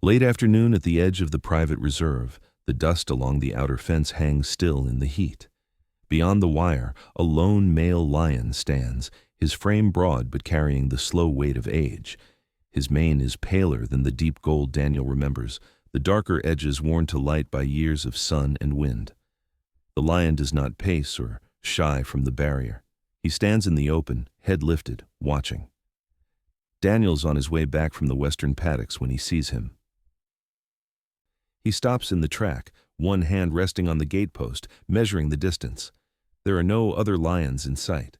Late afternoon at the edge of the private reserve, the dust along the outer fence hangs still in the heat. Beyond the wire, a lone male lion stands, his frame broad but carrying the slow weight of age. His mane is paler than the deep gold Daniel remembers, the darker edges worn to light by years of sun and wind. The lion does not pace or shy from the barrier. He stands in the open, head lifted, watching. Daniel's on his way back from the western paddocks when he sees him. He stops in the track, one hand resting on the gatepost, measuring the distance. There are no other lions in sight.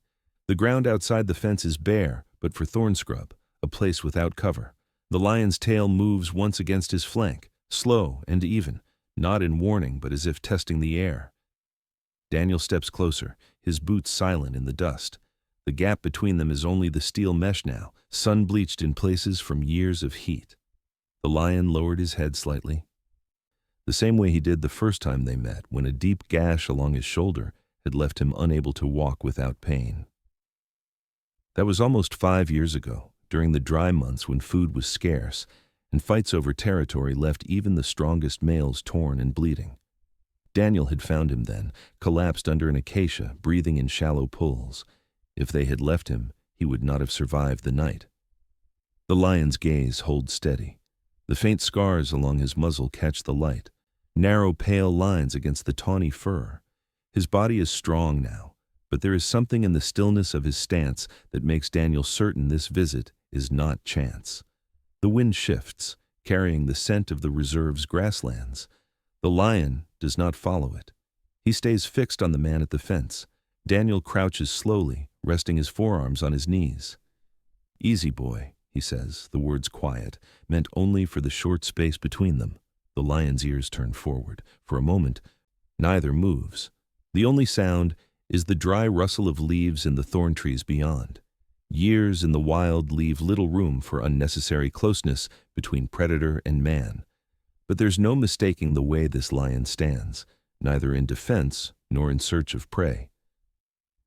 The ground outside the fence is bare, but for thorn scrub, a place without cover. The lion's tail moves once against his flank, slow and even, not in warning but as if testing the air. Daniel steps closer, his boots silent in the dust. The gap between them is only the steel mesh now, sun-bleached in places from years of heat. The lion lowered his head slightly, the same way he did the first time they met, when a deep gash along his shoulder had left him unable to walk without pain. That was almost 5 years ago, during the dry months when food was scarce, and fights over territory left even the strongest males torn and bleeding. Daniel had found him then, collapsed under an acacia, breathing in shallow pools. If they had left him, he would not have survived the night. The lion's gaze holds steady. The faint scars along his muzzle catch the light, narrow pale lines against the tawny fur. His body is strong now, but there is something in the stillness of his stance that makes Daniel certain this visit is not chance. The wind shifts, carrying the scent of the reserve's grasslands. The lion does not follow it. He stays fixed on the man at the fence. Daniel crouches slowly, resting his forearms on his knees. "Easy, boy," he says, the words quiet, meant only for the short space between them. The lion's ears turn forward. For a moment, neither moves. The only sound is the dry rustle of leaves in the thorn trees beyond. Years in the wild leave little room for unnecessary closeness between predator and man. But there's no mistaking the way this lion stands, neither in defense nor in search of prey.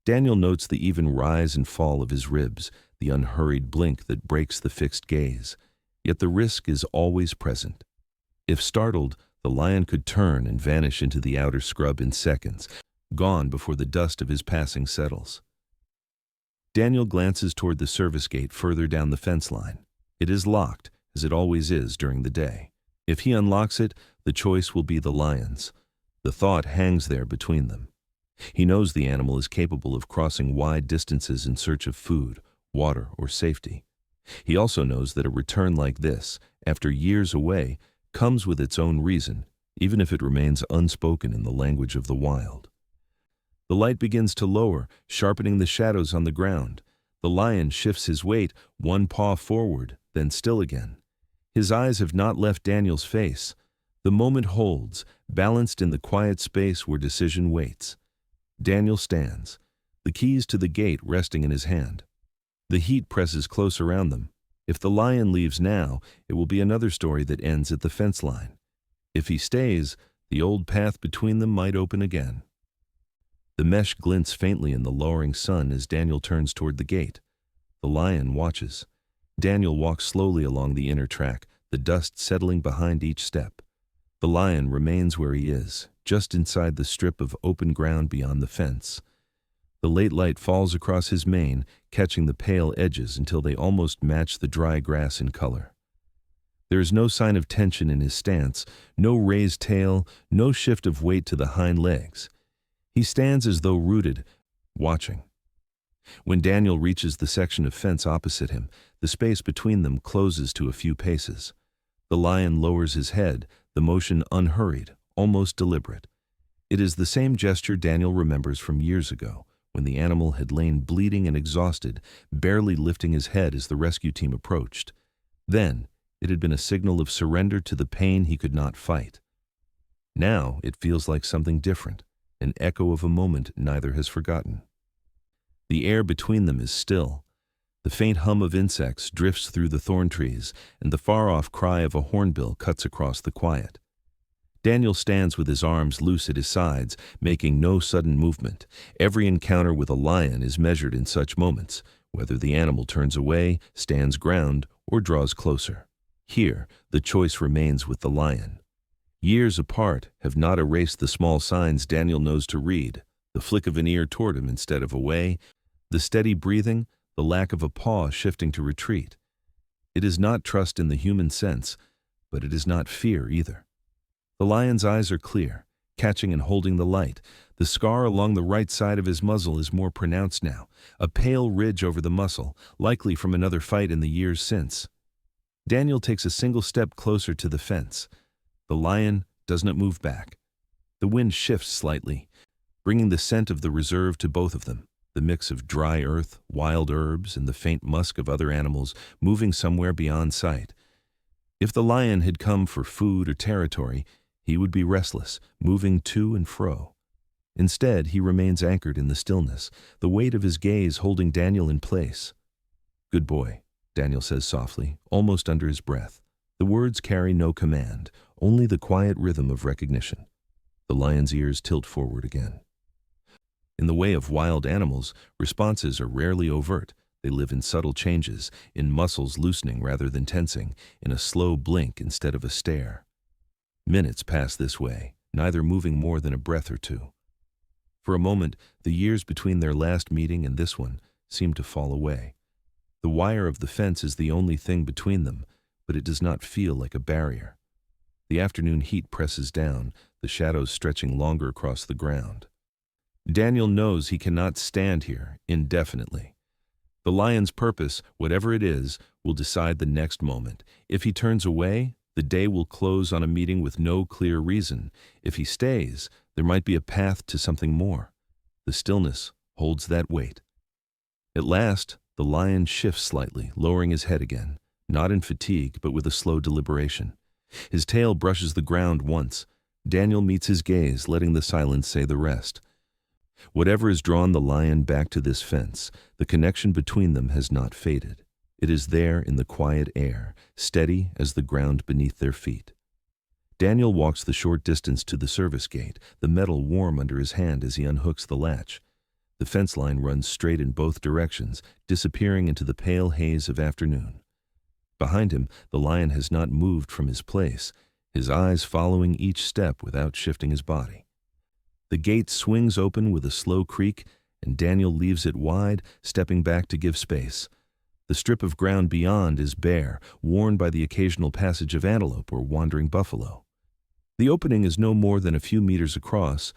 Daniel notes the even rise and fall of his ribs, the unhurried blink that breaks the fixed gaze. Yet the risk is always present. If startled, the lion could turn and vanish into the outer scrub in seconds, gone before the dust of his passing settles. Daniel glances toward the service gate further down the fence line. It is locked, as it always is during the day. If he unlocks it, the choice will be the lion's. The thought hangs there between them. He knows the animal is capable of crossing wide distances in search of food, water, or safety. He also knows that a return like this, after years away, comes with its own reason, even if it remains unspoken in the language of the wild. The light begins to lower, sharpening the shadows on the ground. The lion shifts his weight, one paw forward, then still again. His eyes have not left Daniel's face. The moment holds, balanced in the quiet space where decision waits. Daniel stands, the keys to the gate resting in his hand. The heat presses close around them. If the lion leaves now, it will be another story that ends at the fence line. If he stays, the old path between them might open again. The mesh glints faintly in the lowering sun as Daniel turns toward the gate. The lion watches. Daniel walks slowly along the inner track, the dust settling behind each step. The lion remains where he is, just inside the strip of open ground beyond the fence. The late light falls across his mane, catching the pale edges until they almost match the dry grass in color. There is no sign of tension in his stance, no raised tail, no shift of weight to the hind legs. He stands as though rooted, watching. When Daniel reaches the section of fence opposite him, the space between them closes to a few paces. The lion lowers his head, the motion unhurried, almost deliberate. It is the same gesture Daniel remembers from years ago, when the animal had lain bleeding and exhausted, barely lifting his head as the rescue team approached. Then, it had been a signal of surrender to the pain he could not fight. Now, it feels like something different, an echo of a moment neither has forgotten. The air between them is still. The faint hum of insects drifts through the thorn trees, and the far-off cry of a hornbill cuts across the quiet. Daniel stands with his arms loose at his sides, making no sudden movement. Every encounter with a lion is measured in such moments, whether the animal turns away, stands ground, or draws closer. Here, the choice remains with the lion. Years apart have not erased the small signs Daniel knows to read, the flick of an ear toward him instead of away, the steady breathing, the lack of a paw shifting to retreat. It is not trust in the human sense, but it is not fear either. The lion's eyes are clear, catching and holding the light. The scar along the right side of his muzzle is more pronounced now, a pale ridge over the muscle, likely from another fight in the years since. Daniel takes a single step closer to the fence. The lion does not move back. The wind shifts slightly, bringing the scent of the reserve to both of them, the mix of dry earth, wild herbs, and the faint musk of other animals moving somewhere beyond sight. If the lion had come for food or territory, he would be restless, moving to and fro. Instead, he remains anchored in the stillness, the weight of his gaze holding Daniel in place. "Good boy," Daniel says softly, almost under his breath. The words carry no command, only the quiet rhythm of recognition. The lion's ears tilt forward again. In the way of wild animals, responses are rarely overt. They live in subtle changes, in muscles loosening rather than tensing, in a slow blink instead of a stare. Minutes pass this way, neither moving more than a breath or two. For a moment, the years between their last meeting and this one seem to fall away. The wire of the fence is the only thing between them, but it does not feel like a barrier. The afternoon heat presses down, the shadows stretching longer across the ground. Daniel knows he cannot stand here indefinitely. The lion's purpose, whatever it is, will decide the next moment. If he turns away, the day will close on a meeting with no clear reason. If he stays, there might be a path to something more. The stillness holds that weight. At last, the lion shifts slightly, lowering his head again, not in fatigue, but with a slow deliberation. His tail brushes the ground once. Daniel meets his gaze, letting the silence say the rest. Whatever has drawn the lion back to this fence, the connection between them has not faded. It is there in the quiet air, steady as the ground beneath their feet. Daniel walks the short distance to the service gate, the metal warm under his hand as he unhooks the latch. The fence line runs straight in both directions, disappearing into the pale haze of afternoon. Behind him, the lion has not moved from his place, his eyes following each step without shifting his body. The gate swings open with a slow creak, and Daniel leaves it wide, stepping back to give space. The strip of ground beyond is bare, worn by the occasional passage of antelope or wandering buffalo. The opening is no more than a few meters across,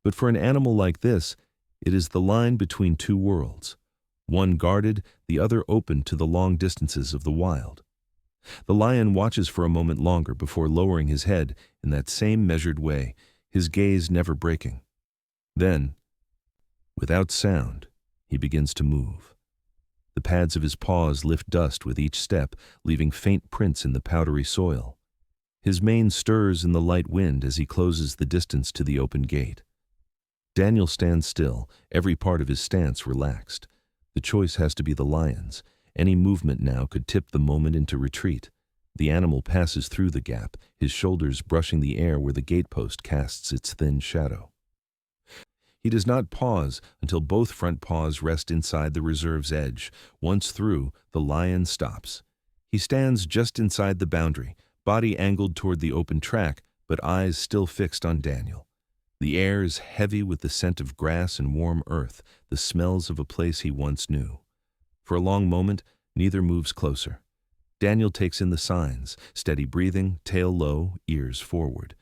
but for an animal like this, it is the line between two worlds, one guarded, the other open to the long distances of the wild. The lion watches for a moment longer before lowering his head in that same measured way, his gaze never breaking. Then, without sound, he begins to move. The pads of his paws lift dust with each step, leaving faint prints in the powdery soil. His mane stirs in the light wind as he closes the distance to the open gate. Daniel stands still, every part of his stance relaxed. The choice has to be the lion's. Any movement now could tip the moment into retreat. The animal passes through the gap, his shoulders brushing the air where the gatepost casts its thin shadow. He does not pause until both front paws rest inside the reserve's edge. Once through, the lion stops. He stands just inside the boundary, body angled toward the open track, but eyes still fixed on Daniel. The air is heavy with the scent of grass and warm earth, the smells of a place he once knew. For a long moment, neither moves closer. Daniel takes in the signs, steady breathing, tail low, ears forward.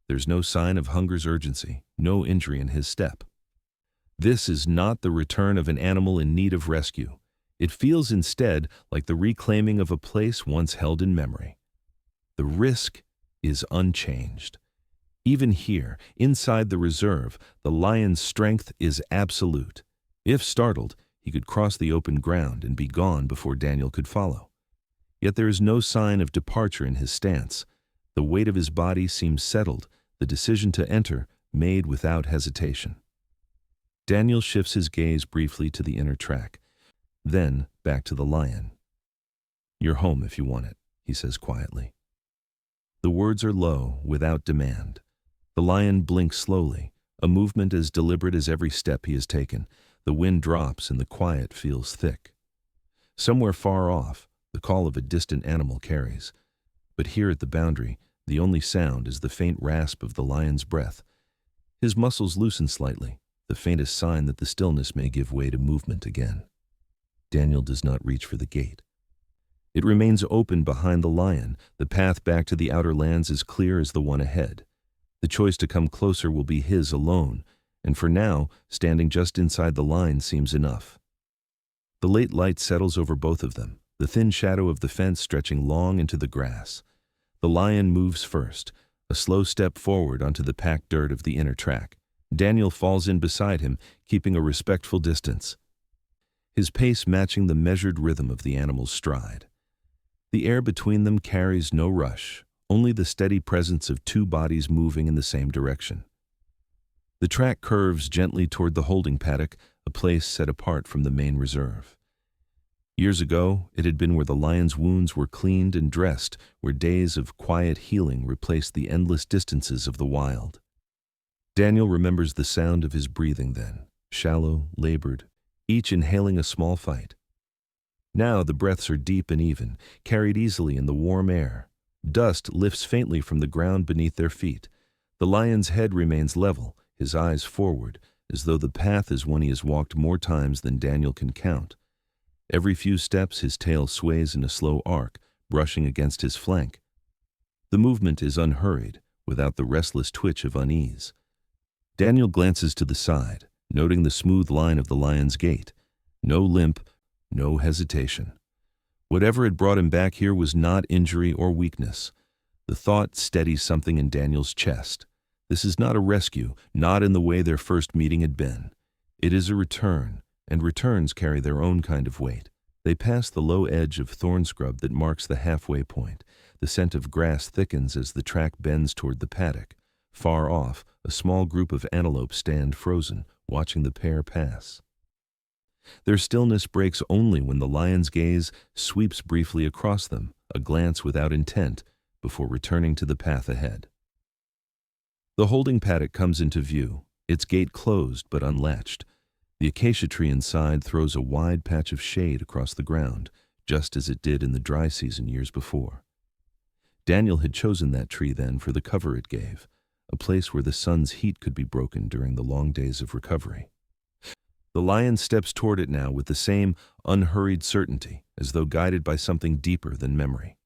There's no sign of hunger's urgency, no injury in his step. This is not the return of an animal in need of rescue. It feels instead like the reclaiming of a place once held in memory. The risk is unchanged. Even here, inside the reserve, the lion's strength is absolute. If startled, he could cross the open ground and be gone before Daniel could follow. Yet there is no sign of departure in his stance. The weight of his body seems settled, the decision to enter made without hesitation. Daniel shifts his gaze briefly to the inner track, then back to the lion. "You're home if you want it," he says quietly. The words are low, without demand. The lion blinks slowly, a movement as deliberate as every step he has taken. The wind drops and the quiet feels thick. Somewhere far off, the call of a distant animal carries. But here at the boundary, the only sound is the faint rasp of the lion's breath. His muscles loosen slightly, the faintest sign that the stillness may give way to movement again. Daniel does not reach for the gate. It remains open behind the lion. The path back to the outer lands is clear as the one ahead. The choice to come closer will be his alone, and for now, standing just inside the line seems enough. The late light settles over both of them, the thin shadow of the fence stretching long into the grass. The lion moves first, a slow step forward onto the packed dirt of the inner track. Daniel falls in beside him, keeping a respectful distance, his pace matching the measured rhythm of the animal's stride. The air between them carries no rush, only the steady presence of two bodies moving in the same direction. The track curves gently toward the holding paddock, a place set apart from the main reserve. Years ago, it had been where the lion's wounds were cleaned and dressed, where days of quiet healing replaced the endless distances of the wild. Daniel remembers the sound of his breathing then, shallow, labored, each inhaling a small fight. Now the breaths are deep and even, carried easily in the warm air. Dust lifts faintly from the ground beneath their feet. The lion's head remains level, his eyes forward, as though the path is one he has walked more times than Daniel can count. Every few steps his tail sways in a slow arc, brushing against his flank. The movement is unhurried, without the restless twitch of unease. Daniel glances to the side, noting the smooth line of the lion's gait. No limp, no hesitation. Whatever had brought him back here was not injury or weakness. The thought steadies something in Daniel's chest. This is not a rescue, not in the way their first meeting had been. It is a return, and returns carry their own kind of weight. They pass the low edge of thorn scrub that marks the halfway point. The scent of grass thickens as the track bends toward the paddock. Far off, a small group of antelope stand frozen, watching the pair pass. Their stillness breaks only when the lion's gaze sweeps briefly across them, a glance without intent, before returning to the path ahead. The holding paddock comes into view, its gate closed but unlatched. The acacia tree inside throws a wide patch of shade across the ground, just as it did in the dry season years before. Daniel had chosen that tree then for the cover it gave, a place where the sun's heat could be broken during the long days of recovery. The lion steps toward it now with the same unhurried certainty, as though guided by something deeper than memory.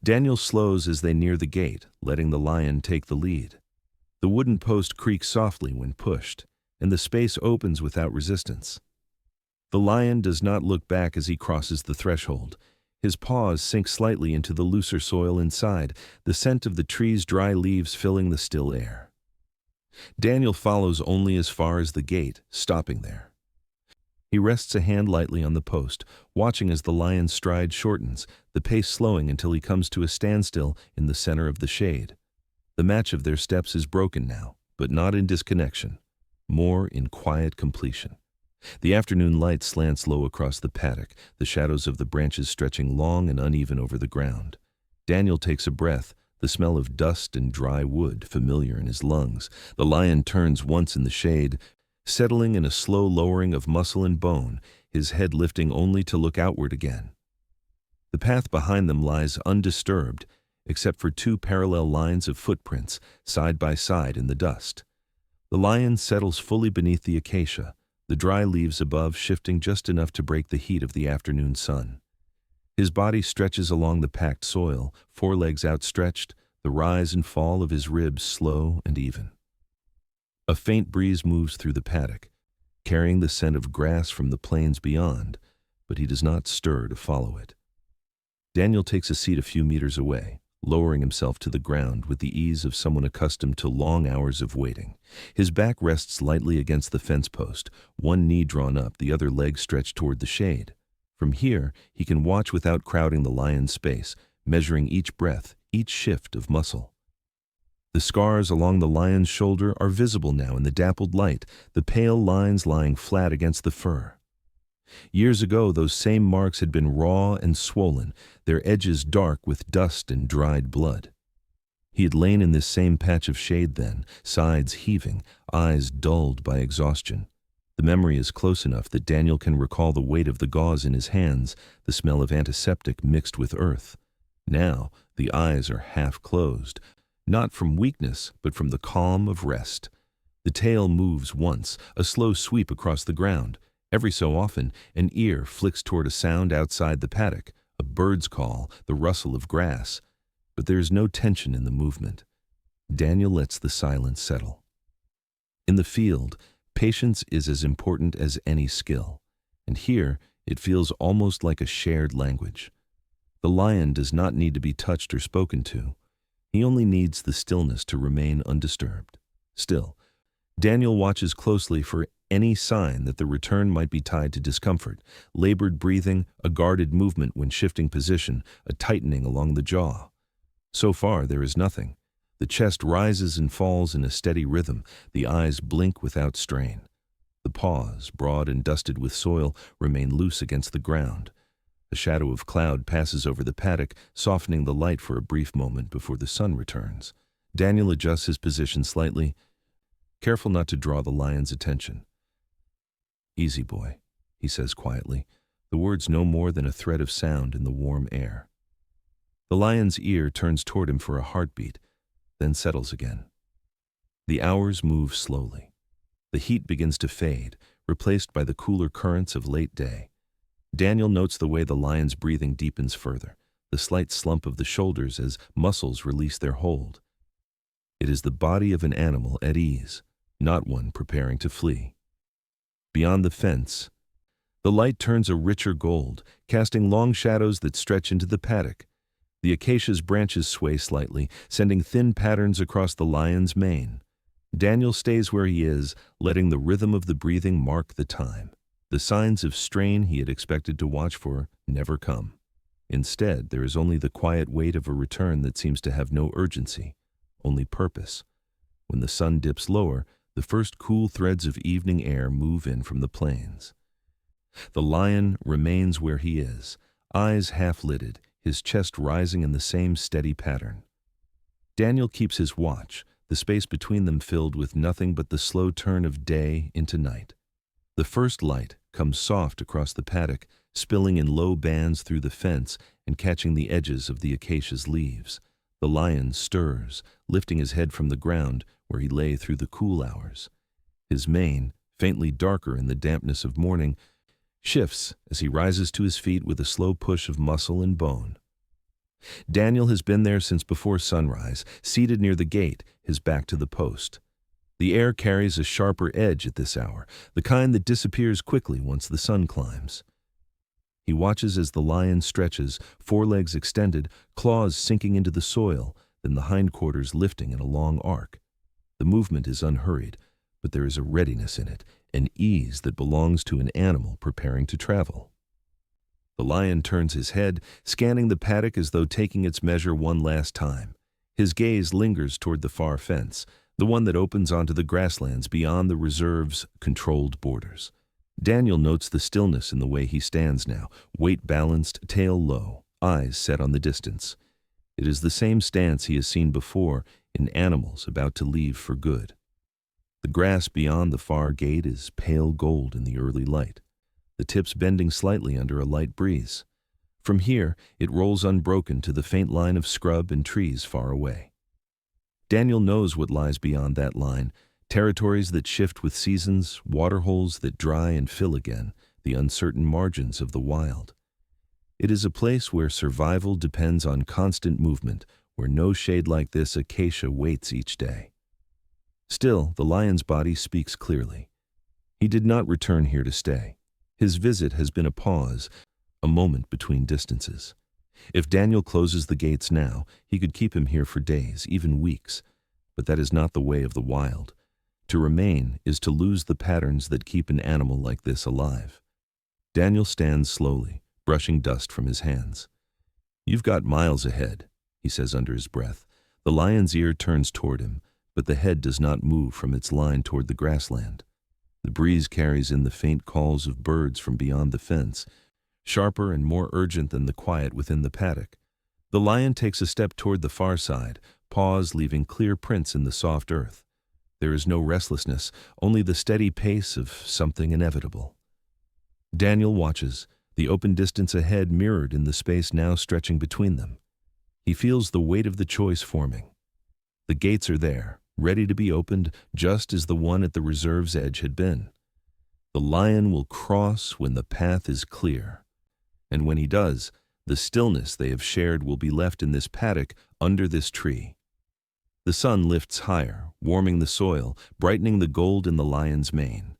Daniel slows as they near the gate, letting the lion take the lead. The wooden post creaks softly when pushed, and the space opens without resistance. The lion does not look back as he crosses the threshold. His paws sink slightly into the looser soil inside, the scent of the tree's dry leaves filling the still air. Daniel follows only as far as the gate, stopping there. He rests a hand lightly on the post, watching as the lion's stride shortens, the pace slowing until he comes to a standstill in the center of the shade. The match of their steps is broken now, but not in disconnection, more in quiet completion. The afternoon light slants low across the paddock, the shadows of the branches stretching long and uneven over the ground. Daniel takes a breath, the smell of dust and dry wood familiar in his lungs. The lion turns once in the shade, settling in a slow lowering of muscle and bone, his head lifting only to look outward again. The path behind them lies undisturbed, except for two parallel lines of footprints, side by side in the dust. The lion settles fully beneath the acacia, the dry leaves above shifting just enough to break the heat of the afternoon sun. His body stretches along the packed soil, forelegs outstretched, the rise and fall of his ribs slow and even. A faint breeze moves through the paddock, carrying the scent of grass from the plains beyond, but he does not stir to follow it. Daniel takes a seat a few meters away, lowering himself to the ground with the ease of someone accustomed to long hours of waiting. His back rests lightly against the fence post, one knee drawn up, the other leg stretched toward the shade. From here, he can watch without crowding the lion's space, measuring each breath, each shift of muscle. The scars along the lion's shoulder are visible now in the dappled light, the pale lines lying flat against the fur. Years ago, those same marks had been raw and swollen, their edges dark with dust and dried blood. He had lain in this same patch of shade then, sides heaving, eyes dulled by exhaustion. The memory is close enough that Daniel can recall the weight of the gauze in his hands, the smell of antiseptic mixed with earth. Now, The eyes are half closed, not from weakness, but from the calm of rest. The tail moves once, a slow sweep across the ground. Every so often, an ear flicks toward a sound outside the paddock, a bird's call, the rustle of grass. But there is no tension in the movement. Daniel lets the silence settle. In the field, patience is as important as any skill, and here it feels almost like a shared language. The lion does not need to be touched or spoken to. He only needs the stillness to remain undisturbed. Still, Daniel watches closely for any sign that the return might be tied to discomfort, labored breathing, a guarded movement when shifting position, a tightening along the jaw. So far, there is nothing. The chest rises and falls in a steady rhythm, the eyes blink without strain. The paws, broad and dusted with soil, remain loose against the ground. A shadow of cloud passes over the paddock, softening the light for a brief moment before the sun returns. Daniel adjusts his position slightly, careful not to draw the lion's attention. "Easy, boy," he says quietly, the words no more than a thread of sound in the warm air. The lion's ear turns toward him for a heartbeat, then settles again. The hours move slowly. The heat begins to fade, replaced by the cooler currents of late day. Daniel notes the way the lion's breathing deepens further, the slight slump of the shoulders as muscles release their hold. It is the body of an animal at ease, not one preparing to flee. Beyond the fence, the light turns a richer gold, casting long shadows that stretch into the paddock. The acacia's branches sway slightly, sending thin patterns across the lion's mane. Daniel stays where he is, letting the rhythm of the breathing mark the time. The signs of strain he had expected to watch for never come. Instead, there is only the quiet weight of a return that seems to have no urgency, only purpose. When the sun dips lower, the first cool threads of evening air move in from the plains. The lion remains where he is, eyes half-lidded, his chest rising in the same steady pattern. Daniel keeps his watch, the space between them filled with nothing but the slow turn of day into night. The first light comes soft across the paddock, spilling in low bands through the fence and catching the edges of the acacia's leaves. The lion stirs, lifting his head from the ground where he lay through the cool hours. His mane, faintly darker in the dampness of morning, shifts as he rises to his feet with a slow push of muscle and bone. Daniel has been there since before sunrise, seated near the gate, his back to the post. The air carries a sharper edge at this hour, the kind that disappears quickly once the sun climbs. He watches as the lion stretches, forelegs extended, claws sinking into the soil, then the hindquarters lifting in a long arc. The movement is unhurried, but there is a readiness in it, an ease that belongs to an animal preparing to travel. The lion turns his head, scanning the paddock as though taking its measure one last time. His gaze lingers toward the far fence, the one that opens onto the grasslands beyond the reserve's controlled borders. Daniel notes the stillness in the way he stands now, weight balanced, tail low, eyes set on the distance. It is the same stance he has seen before in animals about to leave for good. The grass beyond the far gate is pale gold in the early light, the tips bending slightly under a light breeze. From here, it rolls unbroken to the faint line of scrub and trees far away. Daniel knows what lies beyond that line, territories that shift with seasons, waterholes that dry and fill again, the uncertain margins of the wild. It is a place where survival depends on constant movement, where no shade like this acacia waits each day. Still, the lion's body speaks clearly. He did not return here to stay. His visit has been a pause, a moment between distances. If Daniel closes the gates now, he could keep him here for days, even weeks. But that is not the way of the wild. To remain is to lose the patterns that keep an animal like this alive. Daniel stands slowly, brushing dust from his hands. "You've got miles ahead," he says under his breath. The lion's ear turns toward him, but the head does not move from its line toward the grassland. The breeze carries in the faint calls of birds from beyond the fence, sharper and more urgent than the quiet within the paddock. The lion takes a step toward the far side, paws leaving clear prints in the soft earth. There is no restlessness, only the steady pace of something inevitable. Daniel watches, the open distance ahead mirrored in the space now stretching between them. He feels the weight of the choice forming. The gates are there, ready to be opened, just as the one at the reserve's edge had been. The lion will cross when the path is clear. And when he does, the stillness they have shared will be left in this paddock under this tree. The sun lifts higher, warming the soil, brightening the gold in the lion's mane.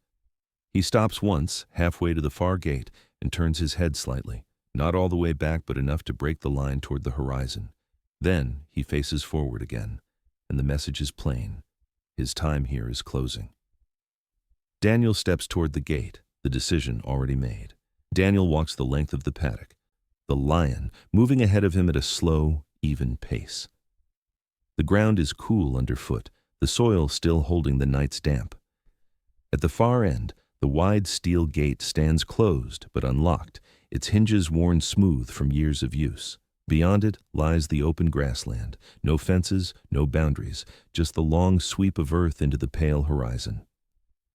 He stops once, halfway to the far gate, and turns his head slightly, not all the way back but enough to break the line toward the horizon. Then he faces forward again, and the message is plain. His time here is closing. Daniel steps toward the gate, the decision already made. Daniel walks the length of the paddock, the lion moving ahead of him at a slow, even pace. The ground is cool underfoot, the soil still holding the night's damp. At the far end, the wide steel gate stands closed but unlocked, its hinges worn smooth from years of use. Beyond it lies the open grassland, no fences, no boundaries, just the long sweep of earth into the pale horizon.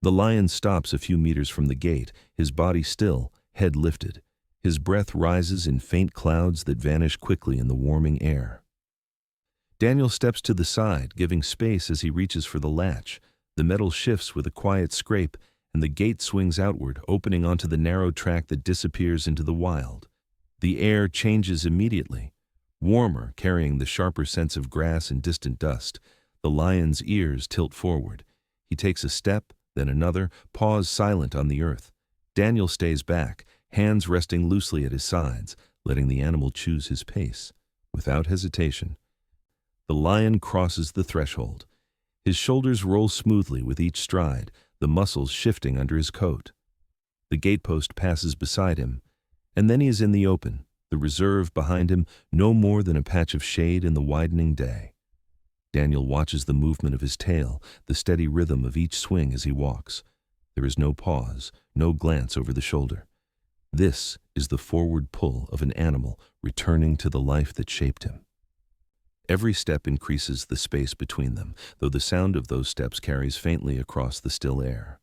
The lion stops a few meters from the gate, his body still, head lifted. His breath rises in faint clouds that vanish quickly in the warming air. Daniel steps to the side, giving space as he reaches for the latch. The metal shifts with a quiet scrape, and the gate swings outward, opening onto the narrow track that disappears into the wild. The air changes immediately, warmer, carrying the sharper sense of grass and distant dust. The lion's ears tilt forward. He takes a step, then another, paws silent on the earth. Daniel stays back, hands resting loosely at his sides, letting the animal choose his pace. Without hesitation, the lion crosses the threshold. His shoulders roll smoothly with each stride, the muscles shifting under his coat. The gatepost passes beside him, and then he is in the open, the reserve behind him no more than a patch of shade in the widening day. Daniel watches the movement of his tail, the steady rhythm of each swing as he walks. There is no pause, no glance over the shoulder. This is the forward pull of an animal returning to the life that shaped him. Every step increases the space between them, though the sound of those steps carries faintly across the still air.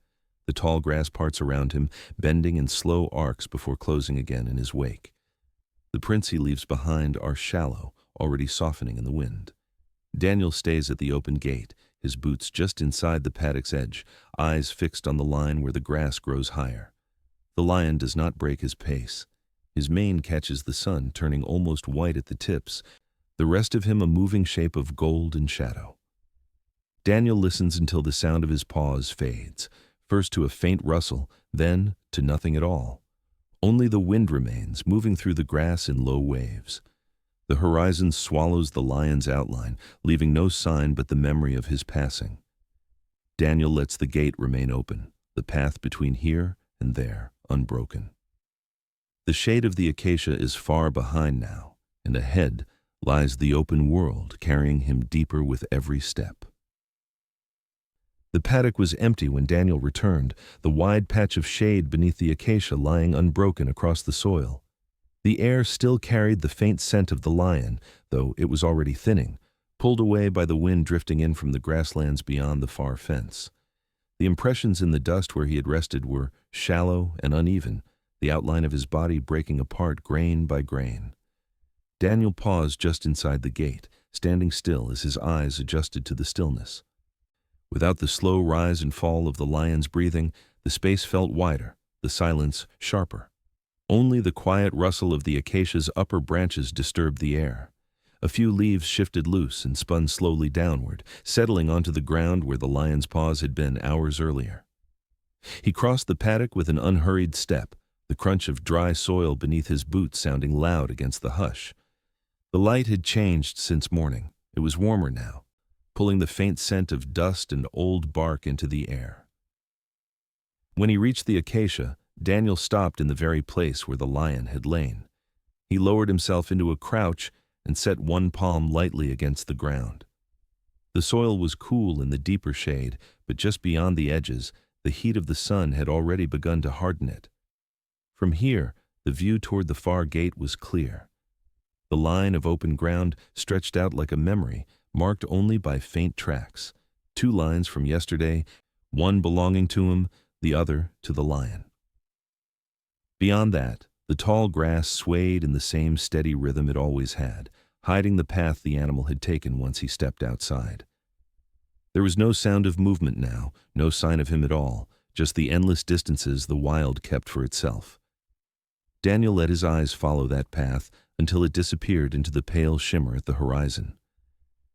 The tall grass parts around him, bending in slow arcs before closing again in his wake. The prints he leaves behind are shallow, already softening in the wind. Daniel stays at the open gate, his boots just inside the paddock's edge, eyes fixed on the line where the grass grows higher. The lion does not break his pace. His mane catches the sun, turning almost white at the tips, the rest of him a moving shape of gold and shadow. Daniel listens until the sound of his paws fades, first to a faint rustle, then to nothing at all. Only the wind remains, moving through the grass in low waves. The horizon swallows the lion's outline, leaving no sign but the memory of his passing. Daniel lets the gate remain open, the path between here and there unbroken. The shade of the acacia is far behind now, and ahead lies the open world, carrying him deeper with every step. The paddock was empty when Daniel returned, the wide patch of shade beneath the acacia lying unbroken across the soil. The air still carried the faint scent of the lion, though it was already thinning, pulled away by the wind drifting in from the grasslands beyond the far fence. The impressions in the dust where he had rested were shallow and uneven, the outline of his body breaking apart grain by grain. Daniel paused just inside the gate, standing still as his eyes adjusted to the stillness. Without the slow rise and fall of the lion's breathing, the space felt wider, the silence sharper. Only the quiet rustle of the acacia's upper branches disturbed the air. A few leaves shifted loose and spun slowly downward, settling onto the ground where the lion's paws had been hours earlier. He crossed the paddock with an unhurried step, the crunch of dry soil beneath his boots sounding loud against the hush. The light had changed since morning. It was warmer now, pulling the faint scent of dust and old bark into the air. When he reached the acacia, Daniel stopped in the very place where the lion had lain. He lowered himself into a crouch and set one palm lightly against the ground. The soil was cool in the deeper shade, but just beyond the edges, the heat of the sun had already begun to harden it. From here, the view toward the far gate was clear. The line of open ground stretched out like a memory, marked only by faint tracks. 2 lines from yesterday, one belonging to him, the other to the lion. Beyond that, the tall grass swayed in the same steady rhythm it always had, hiding the path the animal had taken once he stepped outside. There was no sound of movement now, no sign of him at all, just the endless distances the wild kept for itself. Daniel let his eyes follow that path until it disappeared into the pale shimmer at the horizon.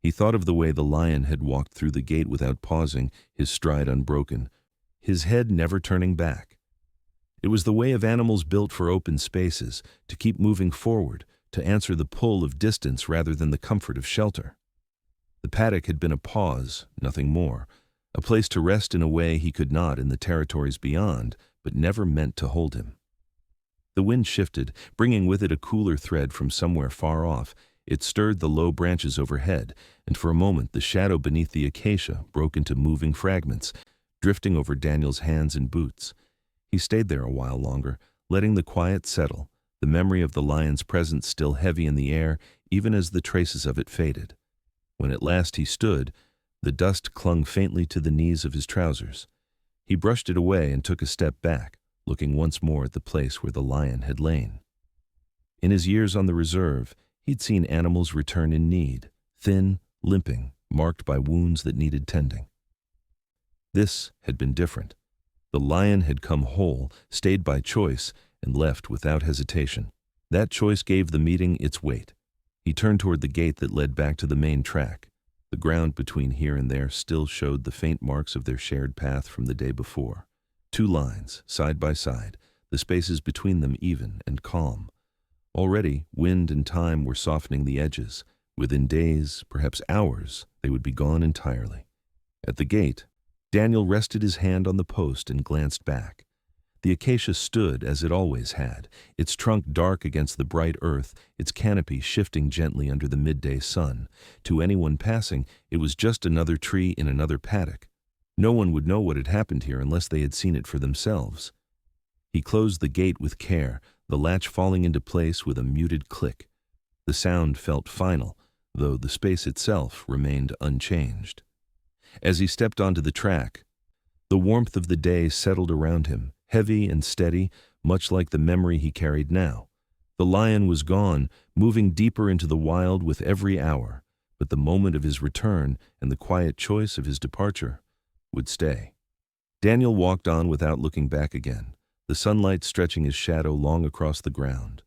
He thought of the way the lion had walked through the gate without pausing, his stride unbroken, his head never turning back. It was the way of animals built for open spaces, to keep moving forward, to answer the pull of distance rather than the comfort of shelter. The paddock had been a pause, nothing more, a place to rest in a way he could not in the territories beyond, but never meant to hold him. The wind shifted, bringing with it a cooler thread from somewhere far off. It stirred the low branches overhead, and for a moment the shadow beneath the acacia broke into moving fragments, drifting over Daniel's hands and boots. He stayed there a while longer, letting the quiet settle, the memory of the lion's presence still heavy in the air, even as the traces of it faded. When at last he stood, the dust clung faintly to the knees of his trousers. He brushed it away and took a step back, looking once more at the place where the lion had lain. In his years on the reserve, he'd seen animals return in need, thin, limping, marked by wounds that needed tending. This had been different. The lion had come whole, stayed by choice, and left without hesitation. That choice gave the meeting its weight. He turned toward the gate that led back to the main track. The ground between here and there still showed the faint marks of their shared path from the day before. 2 lines, side by side, the spaces between them even and calm. Already, wind and time were softening the edges. Within days, perhaps hours, they would be gone entirely. At the gate, Daniel rested his hand on the post and glanced back. The acacia stood as it always had, its trunk dark against the bright earth, its canopy shifting gently under the midday sun. To anyone passing, it was just another tree in another paddock. No one would know what had happened here unless they had seen it for themselves. He closed the gate with care, the latch falling into place with a muted click. The sound felt final, though the space itself remained unchanged. As he stepped onto the track, the warmth of the day settled around him, heavy and steady, much like the memory he carried now. The lion was gone, moving deeper into the wild with every hour, but the moment of his return and the quiet choice of his departure would stay. Daniel walked on without looking back again, the sunlight stretching his shadow long across the ground.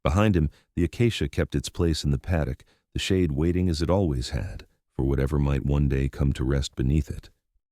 Behind him, the acacia kept its place in the paddock, the shade waiting as it always had, for whatever might one day come to rest beneath it.